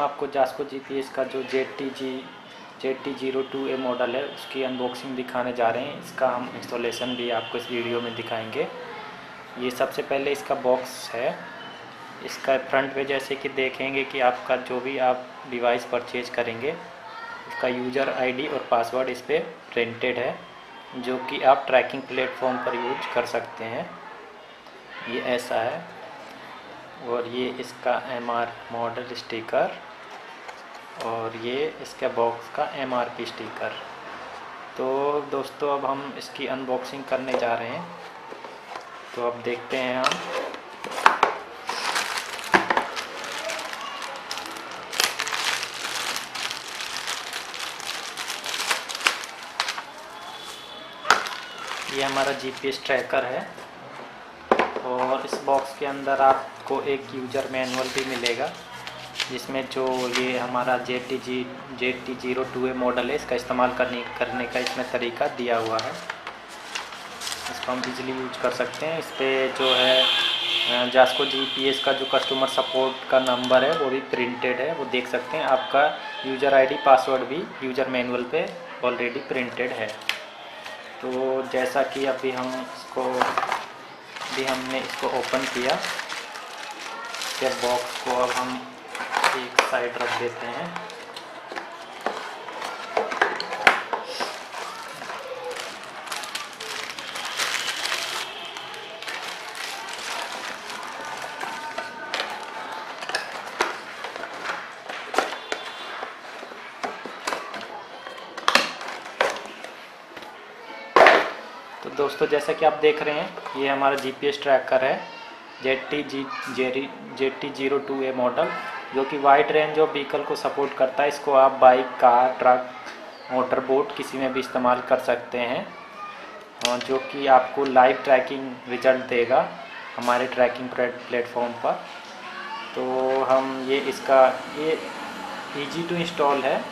आपको जास्को जीपीएस का जो ZT02A मॉडल है उसकी अनबॉक्सिंग दिखाने जा रहे हैं। इसका हम इंस्टॉलेशन भी आपको इस वीडियो में दिखाएंगे। ये सबसे पहले इसका बॉक्स है। इसका फ्रंट पे जैसे कि देखेंगे कि आपका जो भी आप डिवाइस परचेज करेंगे उसका यूज़र आईडी और पासवर्ड इस पर प्रिंटेड है, जो कि आप ट्रैकिंग प्लेटफॉर्म पर यूज कर सकते हैं। ये ऐसा है। और ये इसका MR मॉडल स्टिकर और ये इसके बॉक्स का MRP स्टिकर। तो दोस्तों अब हम इसकी अनबॉक्सिंग करने जा रहे हैं, तो अब देखते हैं हम। ये हमारा GPS ट्रैकर है और इस बॉक्स के अंदर आपको एक यूज़र मैनुअल भी मिलेगा, जिसमें जो ये हमारा ZT02A मॉडल है इसका इस्तेमाल करने का इसमें तरीका दिया हुआ है। इसको हम इजीली यूज कर सकते हैं। इस पर जो है जास्को जीपीएस का जो कस्टमर सपोर्ट का नंबर है वो भी प्रिंटेड है, वो देख सकते हैं। आपका यूज़र आईडी पासवर्ड भी यूज़र मैनुअल पे ऑलरेडी प्रिंटेड है। तो जैसा कि अभी हमने इसको ओपन किया, इसके बॉक्स को अब हम एक साइड रख देते हैं। तो दोस्तों जैसा कि आप देख रहे हैं, ये हमारा जीपीएस ट्रैकर है ZT02A मॉडल, जो कि वाइड रेंज ऑफ व्हीकल को सपोर्ट करता है। इसको आप bike, car, truck, motor boat किसी में भी इस्तेमाल कर सकते हैं, और जो कि आपको लाइव ट्रैकिंग रिजल्ट देगा हमारे ट्रैकिंग प्लेटफॉर्म पर। तो हम ये ईजी टू इंस्टॉल है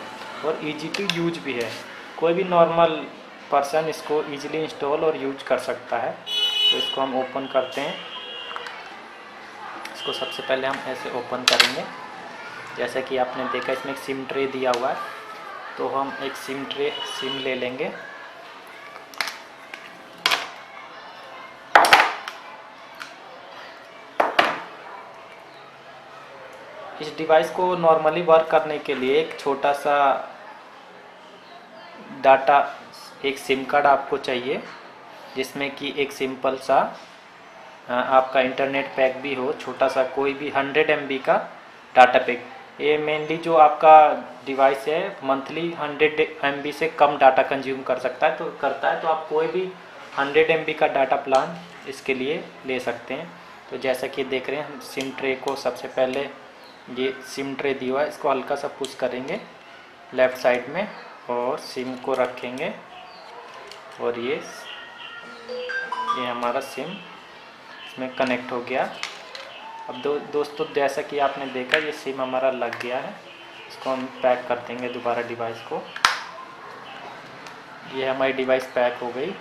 और ईजी टू यूज भी है। कोई भी नॉर्मल पर्सन इसको इजीली इंस्टॉल और यूज कर सकता है। तो इसको हम ओपन करते हैं। इसको सबसे पहले हम ऐसे ओपन करेंगे। जैसा कि आपने देखा इसमें एक सिम ट्रे दिया हुआ है, तो हम एक सिम ले लेंगे। इस डिवाइस को नॉर्मली वर्क करने के लिए एक छोटा सा डाटा, एक सिम कार्ड आपको चाहिए, जिसमें कि एक सिंपल सा आपका इंटरनेट पैक भी हो, छोटा सा कोई भी 100 MB का डाटा पैक। ये मेनली जो आपका डिवाइस है मंथली 100 MB से कम डाटा कंज्यूम कर सकता है, तो आप कोई भी 100 MB का डाटा प्लान इसके लिए ले सकते हैं। तो जैसा कि देख रहे हैं, हम सिम ट्रे को सबसे पहले, ये सिम ट्रे दिया हुआ है, इसको हल्का सा पुश करेंगे लेफ़्ट साइड में और सिम को रखेंगे, और ये हमारा सिम इसमें कनेक्ट हो गया। अब दोस्तों जैसा कि आपने देखा, ये सिम हमारा लग गया है। इसको हम पैक कर देंगे दोबारा डिवाइस को। ये हमारी डिवाइस पैक हो गई।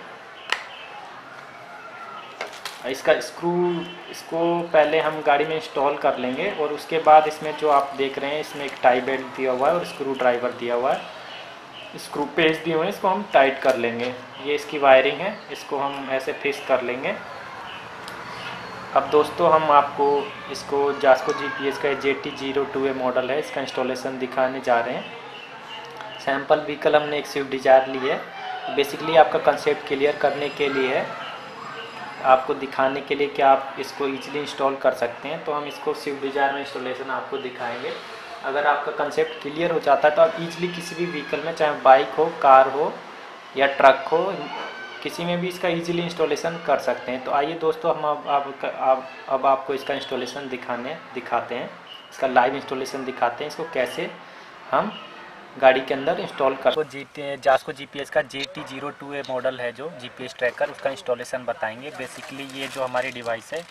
इसको पहले हम गाड़ी में इंस्टॉल कर लेंगे, और उसके बाद इसमें जो आप देख रहे हैं, इसमें एक टाई बेल्ट दिया हुआ है और स्क्रू ड्राइवर दिया हुआ है, स्क्रू पेज दिए हुए हैं। इसको हम टाइट कर लेंगे। ये इसकी वायरिंग है, इसको हम ऐसे फिक्स कर लेंगे। अब दोस्तों हम आपको इसको जास्को जीपीएस का ZT02A मॉडल है, इसका इंस्टॉलेशन दिखाने जा रहे हैं। सैम्पल व्हीकल हमने एक स्विफ्ट डिज़ायर ली है। बेसिकली आपका कंसेप्ट क्लियर करने के लिए है, आपको दिखाने के लिए कि आप इसको इजीली इंस्टॉल कर सकते हैं। तो हम इसको स्विफ्ट डिज़ायर में इंस्टॉलेशन आपको दिखाएंगे। अगर आपका कंसेप्ट क्लियर हो जाता है तो आप इजीली किसी भी व्हीकल में, चाहे बाइक हो, कार हो या ट्रक हो, किसी में भी इसका इजीली इंस्टॉलेशन कर सकते हैं। तो आइए दोस्तों, हम अब आपको इसका इंस्टॉलेशन दिखाते हैं, इसका लाइव इंस्टॉलेशन दिखाते हैं, इसको कैसे हम गाड़ी के अंदर इंस्टॉल कर। तो जास्को जीपीएस का ZT02A मॉडल है जो जीपीएस ट्रैकर, उसका इंस्टॉलेशन बताएंगे। बेसिकली ये जो हमारी डिवाइस है,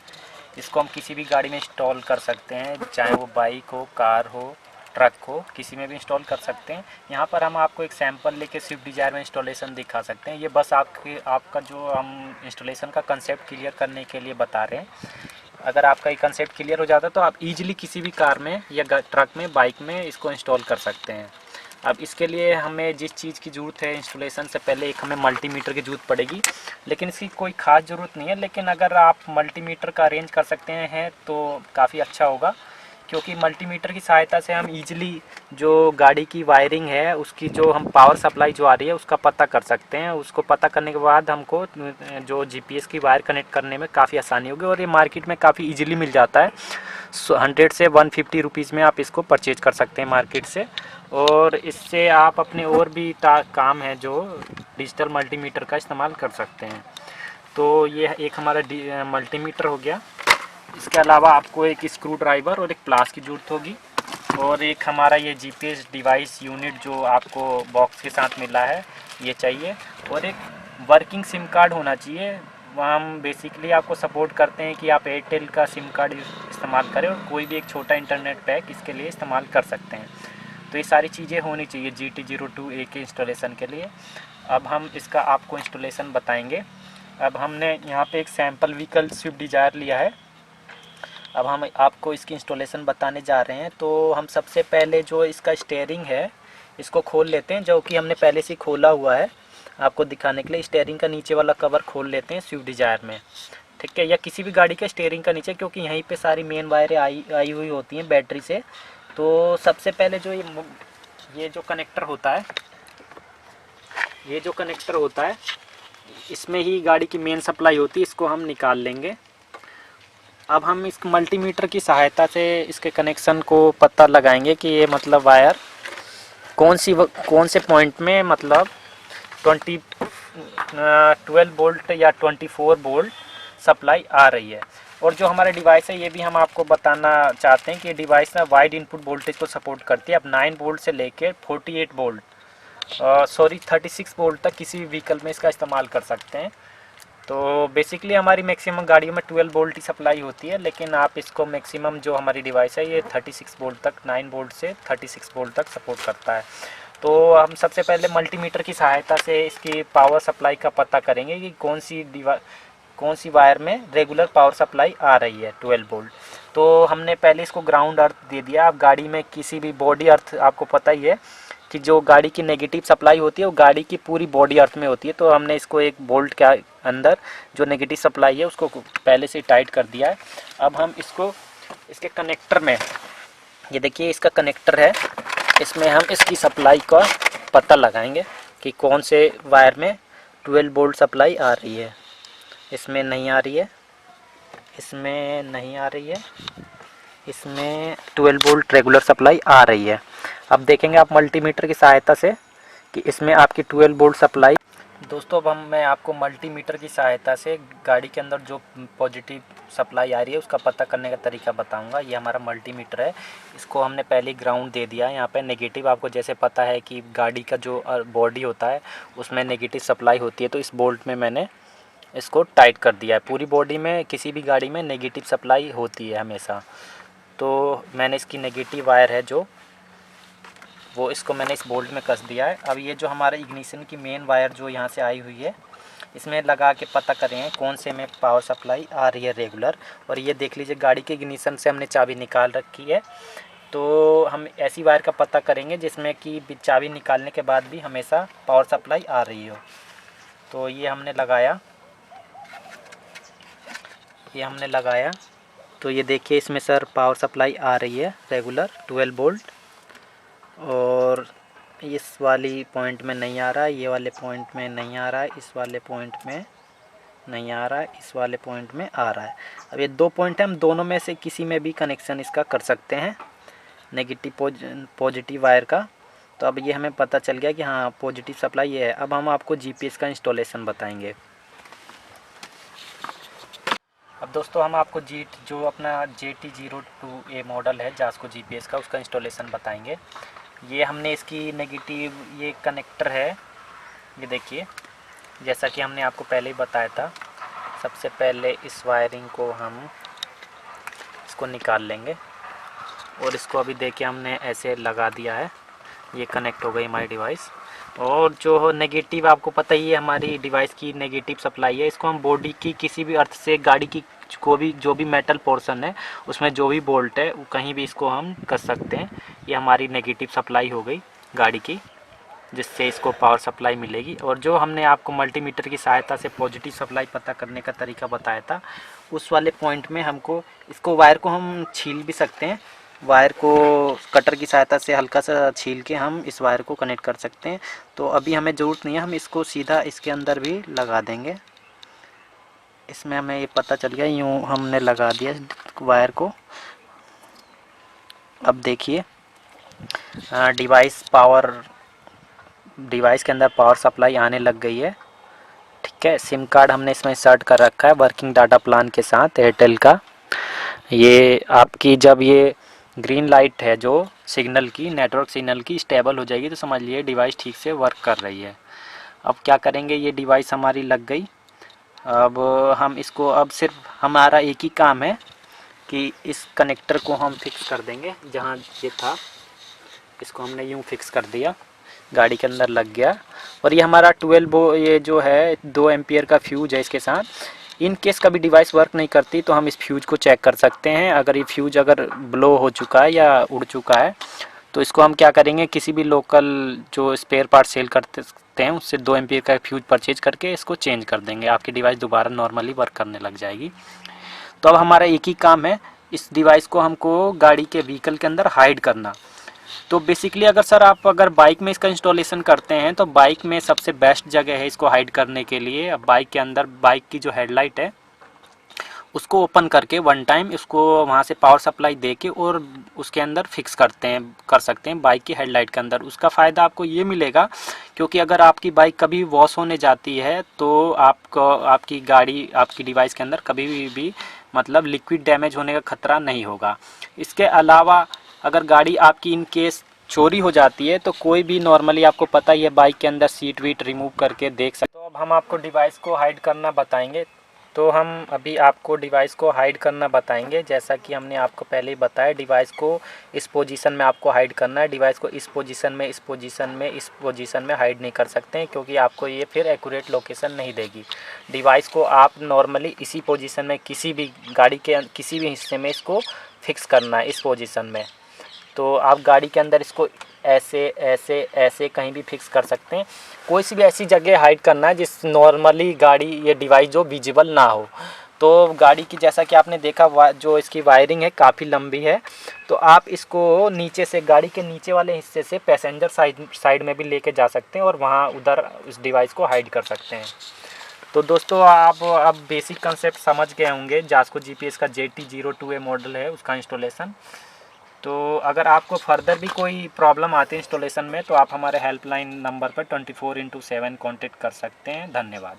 इसको हम किसी भी गाड़ी में इंस्टॉल कर सकते हैं, चाहे वो बाइक हो, कार हो, ट्रक हो, किसी में भी इंस्टॉल कर सकते हैं। यहाँ पर हम आपको एक सैंपल लेके स्विफ्ट डिज़ायर में इंस्टॉलेशन दिखा सकते हैं। ये बस आपका जो हम इंस्टॉलेशन का कंसेप्ट क्लियर करने के लिए बता रहे हैं। अगर आपका ये कंसेप्ट क्लियर हो जाता है तो आप इजीली किसी भी कार में या ट्रक में, बाइक में इसको इंस्टॉल कर सकते हैं। अब इसके लिए हमें जिस चीज़ की ज़रूरत है, इंस्टॉलेशन से पहले एक हमें मल्टीमीटर की ज़रूरत पड़ेगी, लेकिन इसकी कोई ख़ास ज़रूरत नहीं है। लेकिन अगर आप मल्टीमीटर का अरेंज कर सकते हैं तो काफ़ी अच्छा होगा, क्योंकि मल्टीमीटर की सहायता से हम इजीली जो गाड़ी की वायरिंग है उसकी जो हम पावर सप्लाई जो आ रही है उसका पता कर सकते हैं। उसको पता करने के बाद हमको जो जीपीएस की वायर कनेक्ट करने में काफ़ी आसानी होगी, और ये मार्केट में काफ़ी इजीली मिल जाता है। 100 से 150 रुपीज़ में आप इसको परचेज कर सकते हैं मार्केट से। और इससे आप अपने और भी काम है जो डिजिटल मल्टीमीटर का इस्तेमाल कर सकते हैं। तो ये एक हमारा मल्टीमीटर हो गया। इसके अलावा आपको एक स्क्रू ड्राइवर और एक प्लास की ज़रूरत होगी, और एक हमारा ये जीपीएस डिवाइस यूनिट जो आपको बॉक्स के साथ मिला है ये चाहिए, और एक वर्किंग सिम कार्ड होना चाहिए। हम बेसिकली आपको सपोर्ट करते हैं कि आप एयरटेल का सिम कार्ड इस्तेमाल करें, और कोई भी एक छोटा इंटरनेट पैक इसके लिए इस्तेमाल कर सकते हैं। तो ये सारी चीज़ें होनी चाहिए GT02A के इंस्टॉलेशन के लिए। अब हम इसका आपको इंस्टॉलेशन बताएंगे। अब हमने यहाँ पे एक सैम्पल व्हीकल स्विफ्ट डिज़ायर लिया है। अब हम आपको इसकी इंस्टॉलेशन बताने जा रहे हैं। तो हम सबसे पहले जो इसका स्टीयरिंग है इसको खोल लेते हैं, जो कि हमने पहले से खोला हुआ है। आपको दिखाने के लिए स्टीयरिंग का नीचे वाला कवर खोल लेते हैं स्विफ्ट डिज़ायर में, ठीक है, या किसी भी गाड़ी के स्टीयरिंग का नीचे, क्योंकि यहीं पे सारी मेन वायरें आई हुई होती हैं बैटरी से। तो सबसे पहले जो ये जो कनेक्टर होता है, ये जो कनेक्टर होता है इसमें ही गाड़ी की मेन सप्लाई होती है, इसको हम निकाल लेंगे। अब हम इस मल्टीमीटर की सहायता से इसके कनेक्शन को पता लगाएंगे कि ये मतलब वायर कौन से पॉइंट में मतलब 12 वोल्ट या 24 वोल्ट सप्लाई आ रही है। और जो हमारा डिवाइस है ये भी हम आपको बताना चाहते हैं कि डिवाइस ना वाइड इनपुट वोल्टेज को सपोर्ट करती है। अब 9 वोल्ट से लेकर 48 वोल्ट 36 वोल्ट तक किसी भी व्हीकल में इसका इस्तेमाल कर सकते हैं। तो बेसिकली हमारी मैक्सिमम गाड़ियों में 12 वोल्ट की सप्लाई होती है, लेकिन आप इसको मैक्सिमम जो हमारी डिवाइस है ये 36 वोल्ट तक, 9 वोल्ट से 36 वोल्ट तक सपोर्ट करता है। तो हम सबसे पहले मल्टीमीटर की सहायता से इसकी पावर सप्लाई का पता करेंगे कि कौन सी वायर में रेगुलर पावर सप्लाई आ रही है 12 वोल्ट। तो हमने पहले इसको ग्राउंड अर्थ दे दिया। अब गाड़ी में किसी भी बॉडी अर्थ, आपको पता ही है कि जो गाड़ी की नेगेटिव सप्लाई होती है वो गाड़ी की पूरी बॉडी अर्थ में होती है। तो हमने इसको एक बोल्ट के अंदर जो नेगेटिव सप्लाई है उसको पहले से टाइट कर दिया है। अब हम इसको इसके कनेक्टर में, ये देखिए इसका कनेक्टर है, इसमें हम इसकी सप्लाई का पता लगाएंगे कि कौन से वायर में 12 वोल्ट सप्लाई आ रही है। इसमें नहीं आ रही है, इसमें नहीं आ रही है, इसमें 12 वोल्ट रेगुलर सप्लाई आ रही है। अब देखेंगे आप मल्टीमीटर की सहायता से कि इसमें आपकी 12 वोल्ट सप्लाई। दोस्तों अब मैं आपको मल्टीमीटर की सहायता से गाड़ी के अंदर जो पॉजिटिव सप्लाई आ रही है उसका पता करने का तरीका बताऊंगा। ये हमारा मल्टीमीटर है, इसको हमने पहले ग्राउंड दे दिया है। यहाँ पे नेगेटिव, आपको जैसे पता है कि गाड़ी का जो बॉडी होता है उसमें नेगेटिव सप्लाई होती है, तो इस बोल्ट में मैंने इसको टाइट कर दिया है। पूरी बॉडी में किसी भी गाड़ी में नेगेटिव सप्लाई होती है हमेशा, तो मैंने इसकी नेगेटिव वायर है जो वो इसको मैंने इस बोल्ट में कस दिया है। अब ये जो हमारा इग्निशन की मेन वायर जो यहाँ से आई हुई है इसमें लगा के पता करें कौन से में पावर सप्लाई आ रही है रेगुलर। और ये देख लीजिए गाड़ी के इग्निशन से हमने चाबी निकाल रखी है, तो हम ऐसी वायर का पता करेंगे जिसमें कि चाबी निकालने के बाद भी हमेशा पावर सप्लाई आ रही हो। तो ये हमने लगाया, तो ये देखिए इसमें सर पावर सप्लाई आ रही है रेगुलर 12 वोल्ट, और इस वाली पॉइंट में नहीं आ रहा है, ये वाले पॉइंट में नहीं आ रहा है, इस वाले पॉइंट में नहीं आ रहा है, इस वाले पॉइंट में आ रहा है। अब ये 2 पॉइंट है, हम दोनों में से किसी में भी कनेक्शन इसका कर सकते हैं नेगेटिव पॉजिटिव वायर का। तो अब ये हमें पता चल गया कि हाँ पॉजिटिव सप्लाई ये है। अब हम आपको जीपीएस का इंस्टॉलेशन बताएंगे। अब दोस्तों हम आपको जो अपना GT02A मॉडल है जास्को जीपीएस का, उसका इंस्टॉलेशन बताएंगे। ये हमने इसकी नेगेटिव, ये कनेक्टर है, ये देखिए जैसा कि हमने आपको पहले ही बताया था। सबसे पहले इस वायरिंग को हम इसको निकाल लेंगे, और इसको अभी देखिए हमने ऐसे लगा दिया है। ये कनेक्ट हो गई हमारी डिवाइस। और जो नेगेटिव आपको पता ही है हमारी डिवाइस की नेगेटिव सप्लाई है, इसको हम बॉडी की किसी भी अर्थ से गाड़ी की को भी जो भी मेटल पोर्शन है उसमें जो भी बोल्ट है कहीं भी इसको हम कर सकते हैं। ये हमारी नेगेटिव सप्लाई हो गई गाड़ी की, जिससे इसको पावर सप्लाई मिलेगी। और जो हमने आपको मल्टीमीटर की सहायता से पॉजिटिव सप्लाई पता करने का तरीका बताया था, उस वाले पॉइंट में हमको इसको वायर को हम छील भी सकते हैं। वायर को कटर की सहायता से हल्का सा छील के हम इस वायर को कनेक्ट कर सकते हैं। तो अभी हमें ज़रूरत नहीं है, हम इसको सीधा इसके अंदर भी लगा देंगे। इसमें हमें ये पता चल गया, यूँ हमने लगा दिया वायर को। अब देखिए डिवाइस के अंदर पावर सप्लाई आने लग गई है। ठीक है, सिम कार्ड हमने इसमें इंसर्ट कर रखा है वर्किंग डाटा प्लान के साथ एयरटेल का। ये आपकी जब ये ग्रीन लाइट है जो सिग्नल की, नेटवर्क सिग्नल की स्टेबल हो जाएगी तो समझ लिए डिवाइस ठीक से वर्क कर रही है। अब क्या करेंगे, ये डिवाइस हमारी लग गई। अब हम इसको, अब सिर्फ हमारा एक ही काम है कि इस कनेक्टर को हम फिक्स कर देंगे जहाँ ये था। इसको हमने यूँ फिक्स कर दिया, गाड़ी के अंदर लग गया। और ये हमारा 12 ये जो है 2 एम्पियर का फ्यूज है इसके साथ। इन केस कभी डिवाइस वर्क नहीं करती तो हम इस फ्यूज को चेक कर सकते हैं। अगर ये फ्यूज अगर ब्लो हो चुका है या उड़ चुका है तो इसको हम क्या करेंगे, किसी भी लोकल जो स्पेयर पार्ट सेल करते हैं उससे 2 एम्पियर का फ्यूज परचेज करके इसको चेंज कर देंगे। आपकी डिवाइस दोबारा नॉर्मली वर्क करने लग जाएगी। तो अब हमारा एक ही काम है, इस डिवाइस को हमको गाड़ी के व्हीकल के अंदर हाइड करना। तो बेसिकली अगर बाइक में इसका इंस्टॉलेशन करते हैं तो बाइक में सबसे बेस्ट जगह है इसको हाइड करने के लिए। अब बाइक के अंदर बाइक की जो हेडलाइट है उसको ओपन करके वन टाइम इसको वहाँ से पावर सप्लाई दे के और उसके अंदर फिक्स कर सकते हैं बाइक की हेडलाइट के अंदर। उसका फ़ायदा आपको ये मिलेगा क्योंकि अगर आपकी बाइक कभी वॉश होने जाती है तो आपकी गाड़ी आपकी डिवाइस के अंदर कभी भी मतलब लिक्विड डैमेज होने का खतरा नहीं होगा। इसके अलावा अगर गाड़ी आपकी इन केस चोरी हो जाती है तो कोई भी नॉर्मली आपको पता ही है बाइक के अंदर सीट वीट रिमूव करके देख सकते। तो अब हम आपको डिवाइस को हाइड करना बताएंगे। तो हम अभी आपको डिवाइस को हाइड करना बताएंगे। जैसा कि हमने आपको पहले ही बताया, डिवाइस को इस पोजीशन में आपको हाइड करना है। डिवाइस को इस पोजीशन में हाइड नहीं कर सकते हैं क्योंकि आपको ये फिर एक्यूरेट लोकेशन नहीं देगी। डिवाइस को आप नॉर्मली इसी पोजीशन में किसी भी गाड़ी के किसी भी हिस्से में इसको फिक्स करना है इस पोजीशन में। तो आप गाड़ी के अंदर इसको ऐसे ऐसे ऐसे कहीं भी फिक्स कर सकते हैं। कोई सी भी ऐसी जगह हाइड करना है जिस नॉर्मली गाड़ी ये डिवाइस जो विजिबल ना हो। तो गाड़ी की जैसा कि आपने देखा जो इसकी वायरिंग है काफ़ी लंबी है। तो आप इसको नीचे से गाड़ी के नीचे वाले हिस्से से पैसेंजर साइड में भी लेके जा सकते हैं और वहाँ उधर इस डिवाइस को हाइड कर सकते हैं। तो दोस्तों आप अब बेसिक कंसेप्ट समझ गए होंगे। जास्को GPS का JT02A मॉडल है उसका इंस्टॉलेशन। तो अगर आपको फर्दर भी कोई प्रॉब्लम आती है इंस्टॉलेशन में तो आप हमारे हेल्पलाइन नंबर पर 24/7 कॉन्टेक्ट कर सकते हैं। धन्यवाद।